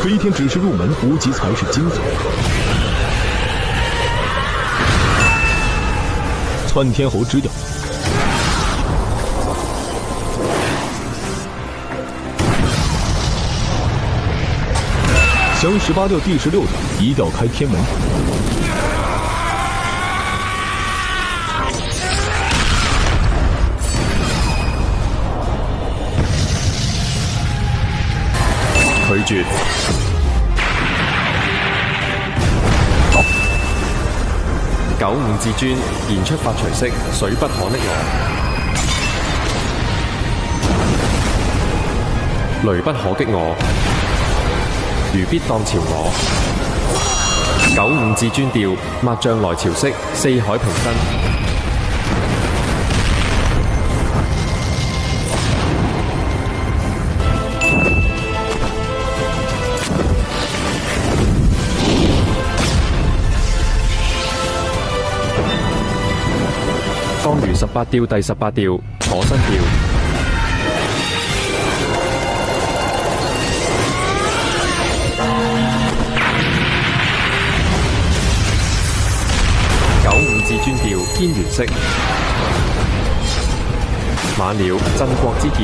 飞天只是入门，无极才是精髓。窜天猴之调。降18调第16调，一调开天门。拒絕。95至尊現出發隨式，水不可溺我，雷不可擊我，如必當朝我。95至尊調，抹將來朝式，四海平身。方如18調第18調，楚身調。95至尊調，天元式。猛鳥鎮國之劍。